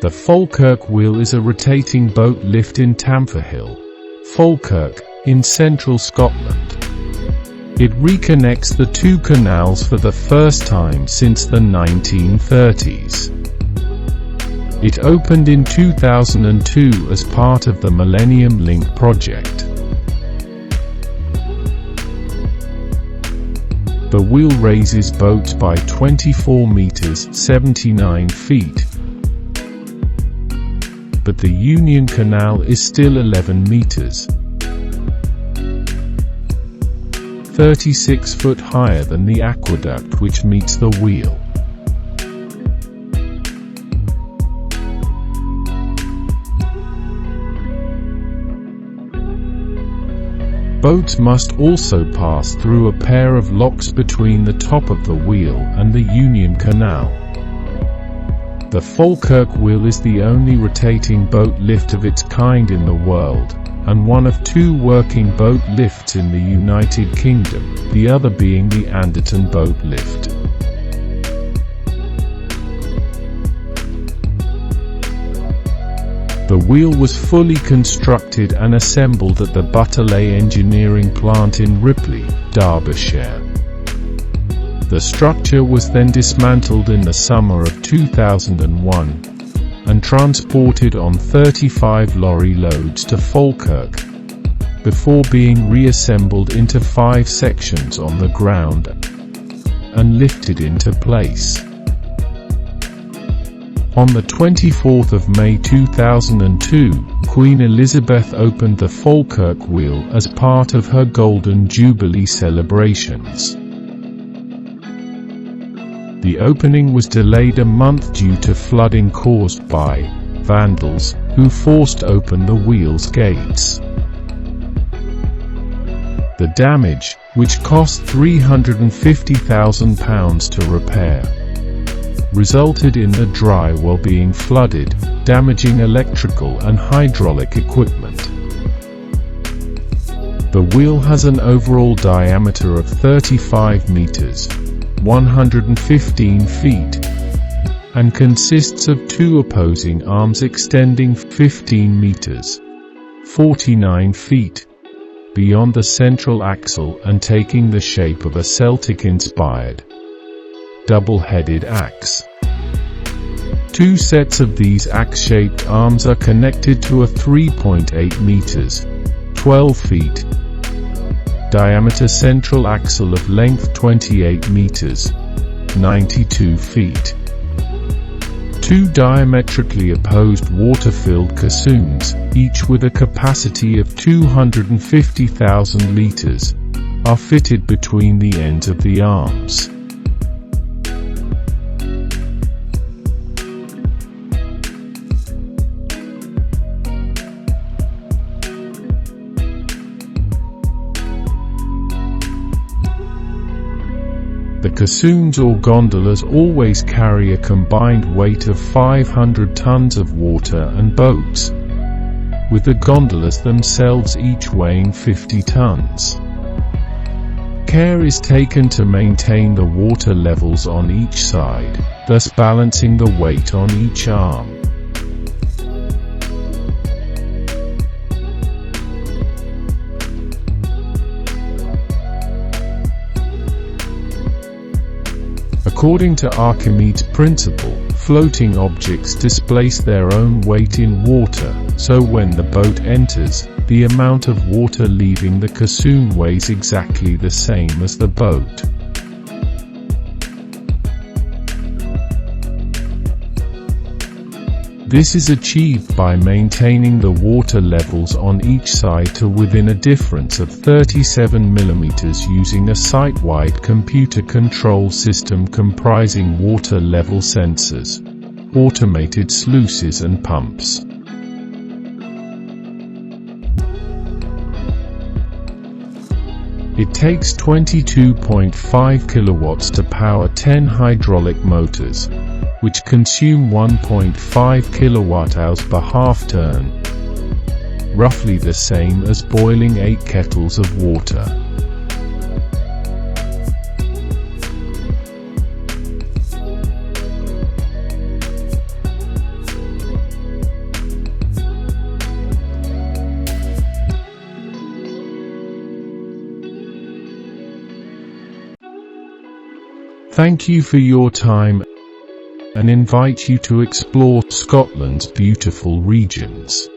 The Falkirk Wheel is a rotating boat lift in Tamfourhill, Falkirk, in central Scotland. It reconnects the two canals for the first time since the 1930s. It opened in 2002 as part of the Millennium Link project. The wheel raises boats by 24 meters (79 feet), but the Union Canal is still 11 meters (36 foot) higher than the aqueduct which meets the wheel. Boats must also pass through a pair of locks between the top of the wheel and the Union Canal. The Falkirk Wheel is the only rotating boat lift of its kind in the world, and one of two working boat lifts in the United Kingdom, the other being the Anderton boat lift. The wheel was fully constructed and assembled at the Butterley Engineering Plant in Ripley, Derbyshire. The structure was then dismantled in the summer of 2001 and transported on 35 lorry loads to Falkirk, before being reassembled into 5 sections on the ground and lifted into place. On the 24th of May 2002, Queen Elizabeth opened the Falkirk Wheel as part of her Golden Jubilee celebrations. The opening was delayed a month due to flooding caused by vandals, who forced open the wheel's gates. The damage, which cost £350,000 to repair, resulted in the drywall being flooded, damaging electrical and hydraulic equipment. The wheel has an overall diameter of 35 meters, 115 feet, and consists of two opposing arms extending 15 meters, 49 feet, beyond the central axle and taking the shape of a Celtic-inspired double-headed axe. Two sets of these axe-shaped arms are connected to a 3.8 meters, 12 feet, diameter central axle of length 28 meters, 92 feet. Two diametrically opposed water-filled caissoons, each with a capacity of 250,000 liters, are fitted between the ends of the arms. The caissoons or gondolas always carry a combined weight of 500 tons of water and boats, with the gondolas themselves each weighing 50 tons. Care is taken to maintain the water levels on each side, thus balancing the weight on each arm. According to Archimedes' principle, floating objects displace their own weight in water, so when the boat enters, the amount of water leaving the caissoon weighs exactly the same as the boat. This is achieved by maintaining the water levels on each side to within a difference of 37 mm using a site-wide computer control system comprising water level sensors, automated sluices and pumps. It takes 22.5 kilowatts to power 10 hydraulic motors, which consume 1.5 kilowatt-hours per half-turn, roughly the same as boiling 8 kettles of water. Thank you for your time and invite you to explore Scotland's beautiful regions.